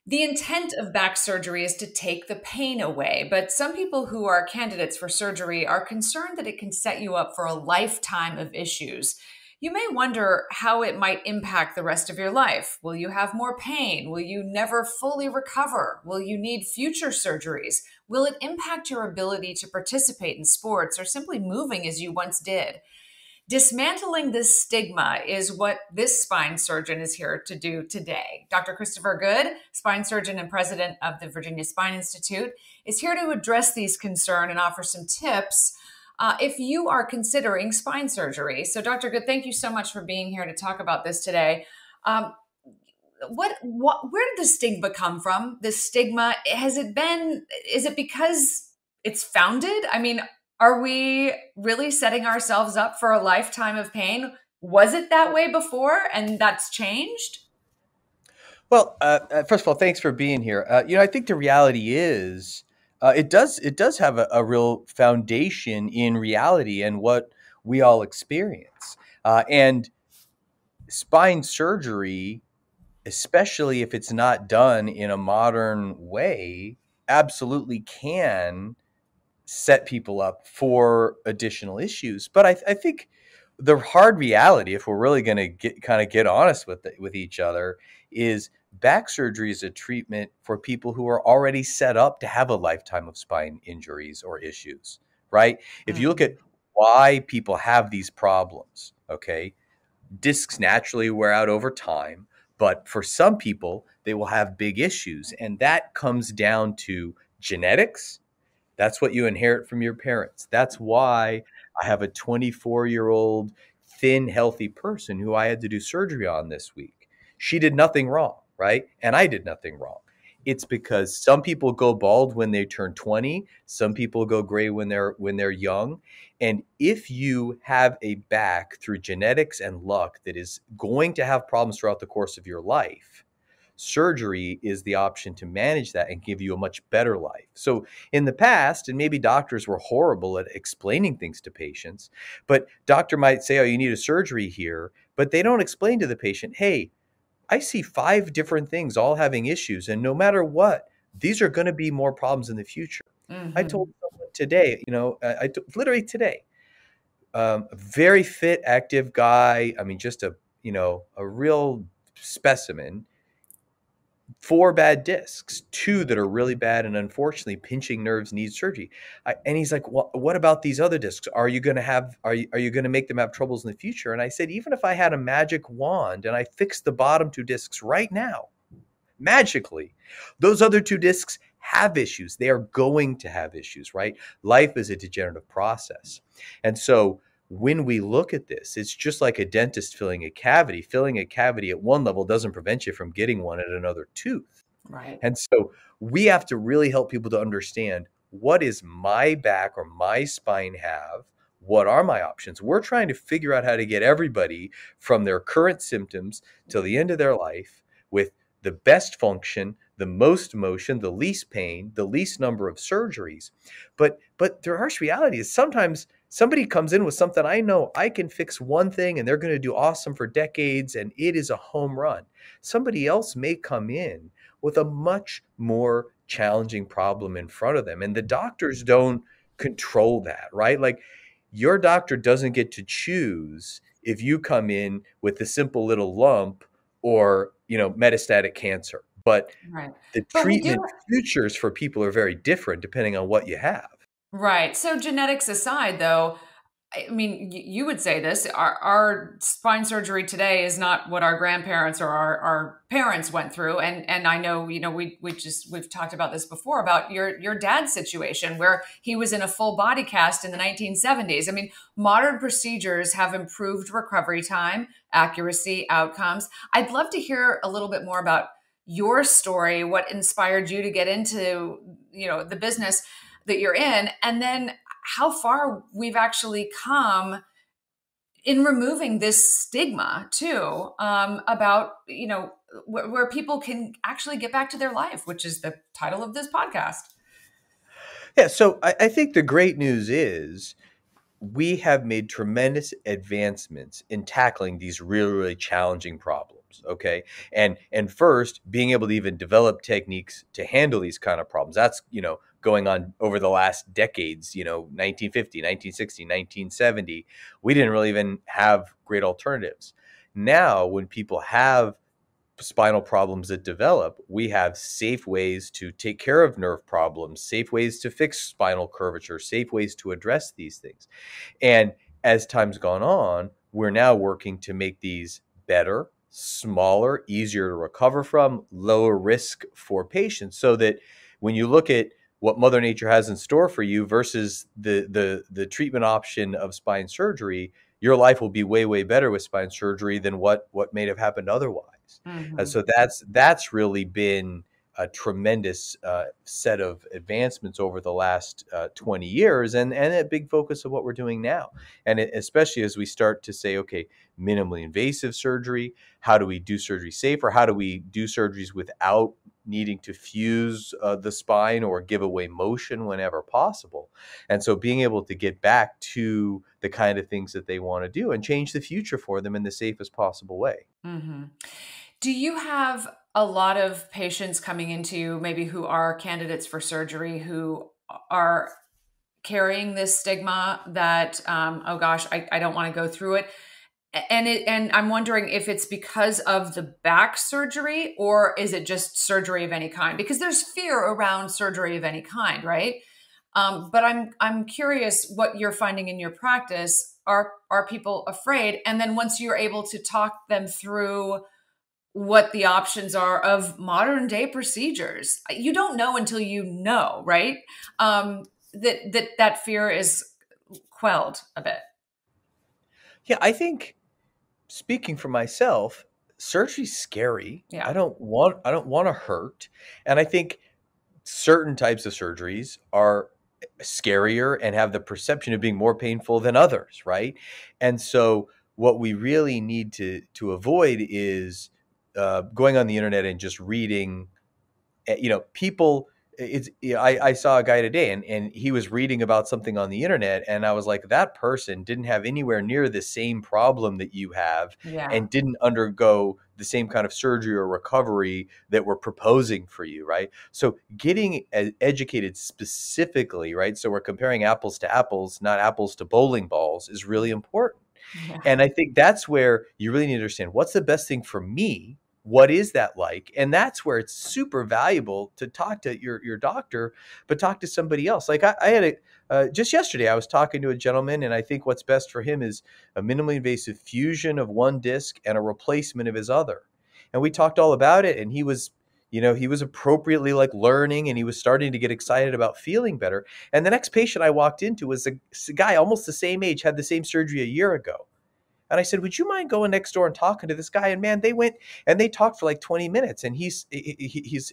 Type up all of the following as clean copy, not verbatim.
The intent of back surgery is to take the pain away, but some people who are candidates for surgery are concerned that it can set you up for a lifetime of issues. You may wonder how it might impact the rest of your life. Will you have more pain? Will you never fully recover? Will you need future surgeries? Will it impact your ability to participate in sports or simply moving as you once did? Dismantling this stigma is what this spine surgeon is here to do today. Dr. Christopher Good, spine surgeon and president of the Virginia Spine Institute, is here to address these concerns and offer some tips if you are considering spine surgery. So, Dr. Good, thank you so much for being here to talk about this today. Um, where did the stigma come from? This stigma, is it because it's founded? I mean, are we really setting ourselves up for a lifetime of pain? Was it that way before and that's changed? Well, first of all, thanks for being here. I think the reality is it does have a real foundation in reality and what we all experience. And spine surgery, especially if it's not done in a modern way, absolutely can set people up for additional issues. But I think the hard reality, if we're really going to get honest with each other, is back surgery is a treatment for people who are already set up to have a lifetime of spine injuries or issues, right? If you look Mm. at why people have these problems, okay, discs naturally wear out over time, but for some people, they will have big issues. And that comes down to genetics. That's what you inherit from your parents. That's why I have a 24-year-old thin, healthy person who I had to do surgery on this week. She did nothing wrong, right? And I did nothing wrong. It's because some people go bald when they turn 20, some people go gray when they're young. And if you have a back through genetics and luck that is going to have problems throughout the course of your life, surgery is the option to manage that and give you a much better life. So in the past, and maybe doctors were horrible at explaining things to patients, but doctor might say, oh, you need a surgery here, but they don't explain to the patient, hey, I see 5 different things all having issues, and no matter what, these are going to be more problems in the future. I told Hmm. someone today, literally today, a very fit, active guy. I mean, just a real specimen. 4 bad discs, 2 that are really bad, and unfortunately, pinching nerves need surgery. And he's like, "Well, what about these other discs? Are you going to have? Are you going to make them have troubles in the future?" And I said, "Even if I had a magic wand and I fixed the bottom 2 discs right now, magically, those other 2 discs have issues. They are going to have issues, right? Life is a degenerative process. And so when we look at this, it's just like a dentist filling a cavity. Filling a cavity at one level doesn't prevent you from getting one at another tooth. Right. And so we have to really help people to understand, what is my back or my spine have? What are my options? We're trying to figure out how to get everybody from their current symptoms till the end of their life with the best function, the most motion, the least pain, the least number of surgeries. But the harsh reality is sometimes somebody comes in with something I know I can fix one thing and they're going to do awesome for decades and it is a home run. Somebody else may come in with a much more challenging problem in front of them, and the doctors don't control that, right? Like, your doctor doesn't get to choose if you come in with a simple little lump or, metastatic cancer. But Right. the But we do. treatment futures for people are very different depending on what you have. Right. So genetics aside, though, I mean, you would say this: our spine surgery today is not what our grandparents or our parents went through. And I know, we've talked about this before about your dad's situation where he was in a full body cast in the 1970s. I mean, modern procedures have improved recovery time, accuracy, outcomes. I'd love to hear a little bit more about your story, what inspired you to get into, the business that you're in, and then how far we've actually come in removing this stigma too, about where people can actually get back to their life, which is the title of this podcast. Yeah, so I think the great news is we have made tremendous advancements in tackling these really, really challenging problems. problems. Okay. And first, being able to even develop techniques to handle these kind of problems. That's, going on over the last decades, 1950, 1960, 1970. We didn't really even have great alternatives. Now, when people have spinal problems that develop, we have safe ways to take care of nerve problems, safe ways to fix spinal curvature, safe ways to address these things. And as time's gone on, we're now working to make these better, smaller, easier to recover from, lower risk for patients, so that when you look at what Mother Nature has in store for you versus the treatment option of spine surgery, your life will be way, way better with spine surgery than what may have happened otherwise. And Hmm. so that's really been a tremendous set of advancements over the last 20 years, and a big focus of what we're doing now. And especially as we start to say, okay, minimally invasive surgery, how do we do surgery safer? How do we do surgeries without needing to fuse the spine or give away motion whenever possible? And so being able to get back to the kind of things that they want to do and change the future for them in the safest possible way. Hmm. Do you have a lot of patients coming into you, maybe who are candidates for surgery, who are carrying this stigma that, oh gosh, I don't want to go through it? And I'm wondering if it's because of the back surgery, or is it just surgery of any kind? Because there's fear around surgery of any kind, right? But I'm curious what you're finding in your practice. Are people afraid? And then once you're able to talk them through what the options are of modern day procedures, you don't know until you know, right? That fear is quelled a bit. Yeah, I think, speaking for myself, surgery's scary. Yeah. I don't want to hurt. And I think certain types of surgeries are scarier and have the perception of being more painful than others, right? And so what we really need to avoid is going on the internet and just reading, people. I saw a guy today, and he was reading about something on the internet, and I was like, that person didn't have anywhere near the same problem that you have, Yeah. and didn't undergo the same kind of surgery or recovery that we're proposing for you, right? So getting educated specifically, right? So we're comparing apples to apples, not apples to bowling balls, is really important. Yeah. And I think that's where you really need to understand, what's the best thing for me? What is that like? And that's where it's super valuable to talk to your doctor, but talk to somebody else. Like I had just yesterday, I was talking to a gentleman, and I think what's best for him is a minimally invasive fusion of one disc and a replacement of his other. And we talked all about it, and he was appropriately like learning, and he was starting to get excited about feeling better. And the next patient I walked into was a guy almost the same age, had the same surgery a year ago. And I said, "Would you mind going next door and talking to this guy?" And man, they went and they talked for like 20 minutes. And he's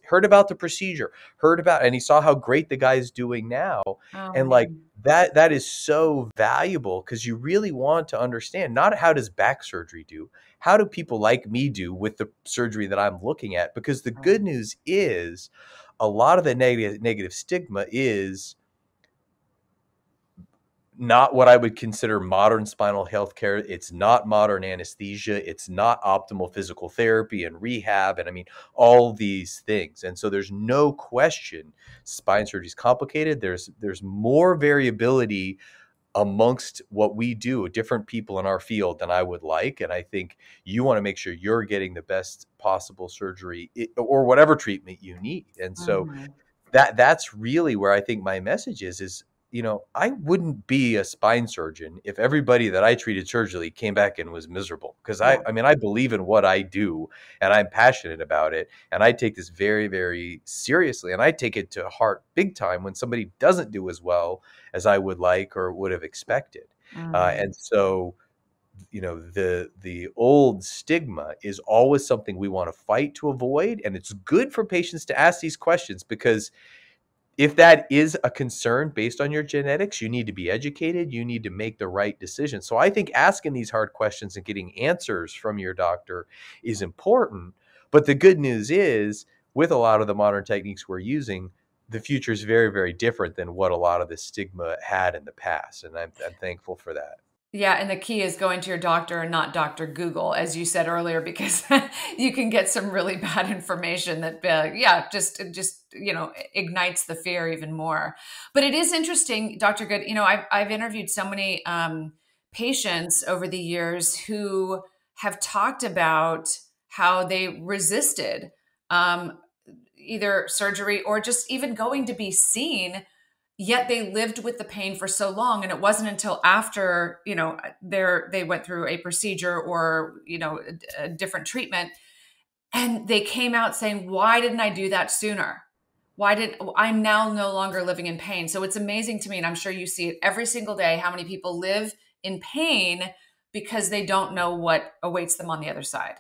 heard about the procedure, and he saw how great the guy's doing now. Oh And like man. that is so valuable, because you really want to understand, not how does back surgery do, how do people like me do with the surgery that I'm looking at? Because the Right. good news is, a lot of the negative stigma is not what I would consider modern spinal health care. It's not modern anesthesia. It's not optimal physical therapy and rehab. And I mean, all these things. And so there's no question spine surgery is complicated. There's more variability amongst what we do, different people in our field, than I would like. And I think you want to make sure you're getting the best possible surgery, or whatever treatment you need. And so Mhm. that's really where I think my message is, I wouldn't be a spine surgeon if everybody that I treated surgically came back and was miserable, because I Yeah. I mean, I believe in what I do, and I'm passionate about it, and I take this very, very seriously, and I take it to heart big time when somebody doesn't do as well as I would like or would have expected. Mhm. And so, the old stigma is always something we want to fight to avoid, and it's good for patients to ask these questions, because if that is a concern based on your genetics, you need to be educated, you need to make the right decision. So I think asking these hard questions and getting answers from your doctor is important. But the good news is, with a lot of the modern techniques we're using, the future is very, very different than what a lot of the stigma had in the past, and I'm thankful for that. Yeah, and the key is going to your doctor and not Dr. Google, as you said earlier, because you can get some really bad information that, yeah, just ignites the fear even more. But it is interesting, Dr. Good. I've interviewed so many patients over the years who have talked about how they resisted um, either surgery or just even going to be seen, yet they lived with the pain for so long. And it wasn't until after they went through a procedure or a different treatment, and they came out saying, why didn't I do that sooner? I'm now no longer living in pain? So it's amazing to me, and I'm sure you see it every single day, how many people live in pain because they don't know what awaits them on the other side.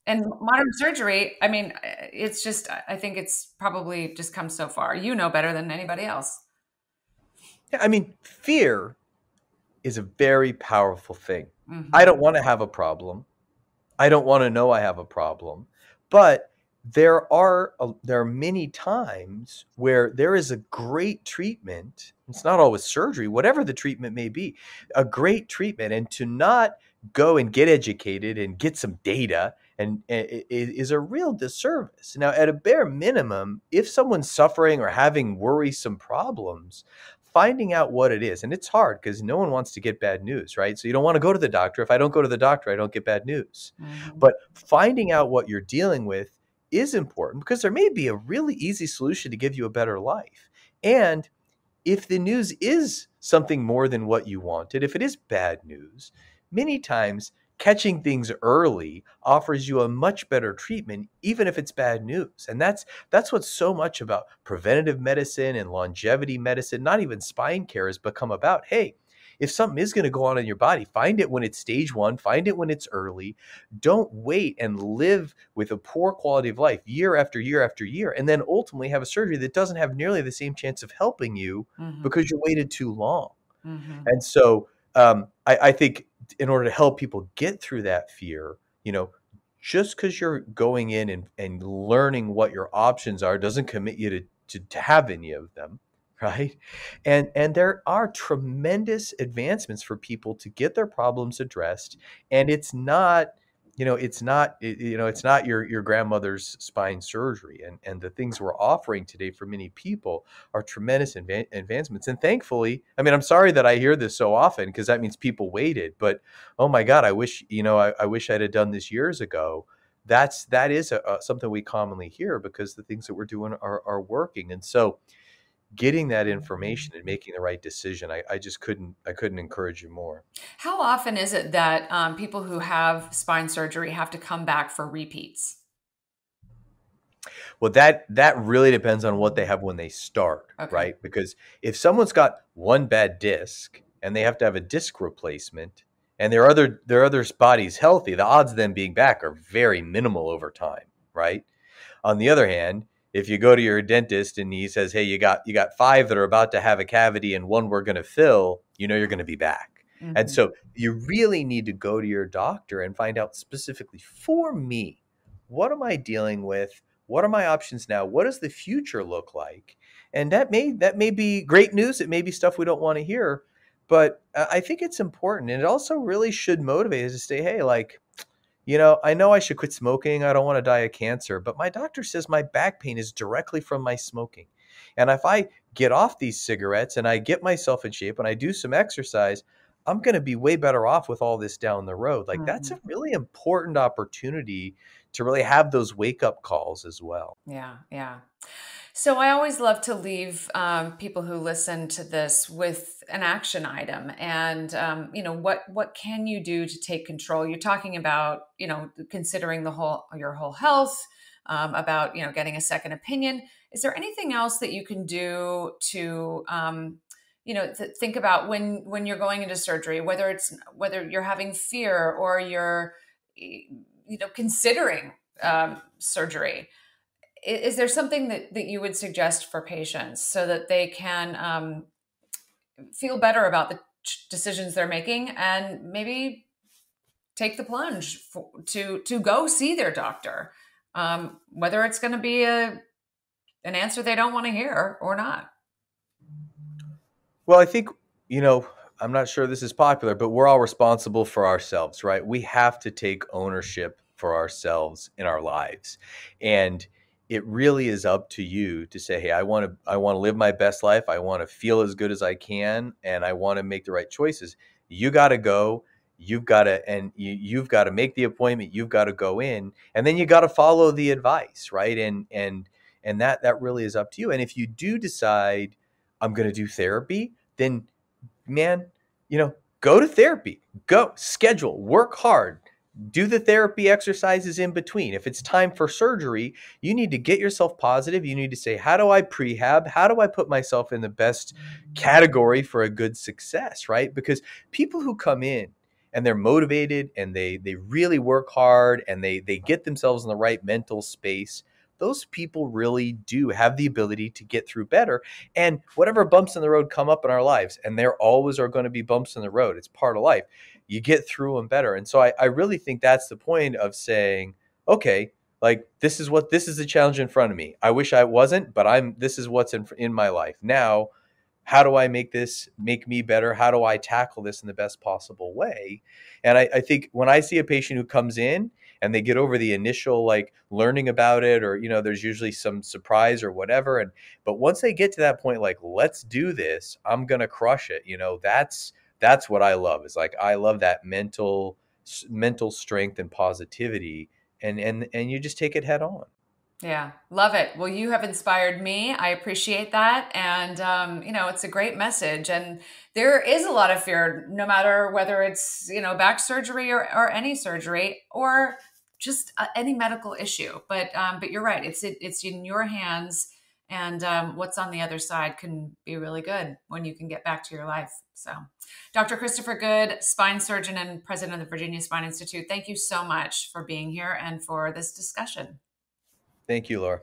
And modern surgery, I mean, it's just, I think it's probably just come so far. You know better than anybody else. Yeah, I mean, fear is a very powerful thing. I Hmm. don't want to have a problem. I don't want to know I have a problem. But there are many times where there is a great treatment. It's not always surgery, whatever the treatment may be, a great treatment, and to not go and get educated and get some data is a real disservice. Now, at a bare minimum, if someone's suffering or having worrisome problems, finding out what it is, and it's hard because no one wants to get bad news, right? So you don't want to go to the doctor. If I don't go to the doctor, I don't get bad news. Hmm. But finding out what you're dealing with is important because there may be a really easy solution to give you a better life. And if the news is something more than what you wanted, if it is bad news, many times catching things early offers you a much better treatment, even if it's bad news. And that's what's so much about preventative medicine and longevity medicine, not even spine care, has become about. Hey, if something is going to go on in your body, find it when it's stage one, find it when it's early. Don't wait and live with a poor quality of life year after year after year, and then ultimately have a surgery that doesn't have nearly the same chance of helping you Hmm. because you waited too long. Hmm. And so I think in order to help people get through that fear, just because you're going in and learning what your options are doesn't commit you to have any of them, right? And there are tremendous advancements for people to get their problems addressed, and it's not your grandmother's spine surgery, and the things we're offering today for many people are tremendous advancements. And thankfully, I mean, I'm sorry that I hear this so often because that means people waited. But oh my God, I wish I wish I'd have done this years ago. That is something we commonly hear because the things that we're doing are working. And so, getting that information and making the right decision, I couldn't encourage you more. How often is it that people who have spine surgery have to come back for repeats? Well, that really depends on what they have when they start, Okay. right? Because if someone's got one bad disc and they have to have a disc replacement and their other body's healthy, the odds of them being back are very minimal over time, right? On the other hand, if you go to your dentist and he says, "Hey, you got five that are about to have a cavity and one we're going to fill," you're going to be back. And Hmm. so you really need to go to your doctor and find out specifically for me, what am I dealing with? What are my options now? What does the future look like? And that may be great news. It may be stuff we don't want to hear, but I think it's important, and it also really should motivate us to say, "Hey, like, I know I should quit smoking. I don't want to die of cancer, but my doctor says my back pain is directly from my smoking. And if I get off these cigarettes and I get myself in shape and I do some exercise, I'm going to be way better off with all this down the road." Like, that's a Hmm. really important opportunity to really have those wake up calls as well. Yeah, yeah. So I always love to leave people who listen to this with an action item, and what can you do to take control? You're talking about considering your whole health, about getting a second opinion. Is there anything else that you can do to think about when you're going into surgery, whether you're having fear or you're considering surgery? Is there something that you would suggest for patients so that they can feel better about the decisions they're making and maybe take the plunge to go see their doctor, whether it's going to be an answer they don't want to hear or not? Well, I think, you know, I'm not sure this is popular, but we're all responsible for ourselves, right? We have to take ownership for ourselves in our lives. And it really is up to you to say, hey, I want to live my best life. I want to feel as good as I can, and I want to make the right choices. You got to go. You've got to make the appointment. You've got to go in, and then you got to follow the advice, right? And that really is up to you. And if you do decide I'm going to do therapy, then man, go to therapy, go schedule, work hard, do the therapy exercises in between. If it's time for surgery, you need to get yourself positive. You need to say, how do I prehab? How do I put myself in the best category for a good success, right? Because people who come in and they're motivated and they really work hard and they get themselves in the right mental space, those people really do have the ability to get through better. And whatever bumps in the road come up in our lives, and there always are going to be bumps in the road, it's part of life, you get through them better. And so I really think that's the point of saying, okay, like this is the challenge in front of me. I wish I wasn't, but this is what's in my life now. How do I make me better? How do I tackle this in the best possible way? And I think when I see a patient who comes in and they get over the initial like learning about it, or there's usually some surprise or whatever, but once they get to that point, like, let's do this, I'm gonna crush it. That's what I love. Is like, I love that mental strength and positivity, and you just take it head on. Yeah, love it. Well, you have inspired me. I appreciate that. And, it's a great message. And there is a lot of fear, no matter whether it's, back surgery or any surgery or just any medical issue. But you're right. It's in your hands. And what's on the other side can be really good when you can get back to your life. So, Dr. Christopher Good, spine surgeon and president of the Virginia Spine Institute, thank you so much for being here and for this discussion. Thank you, Laura.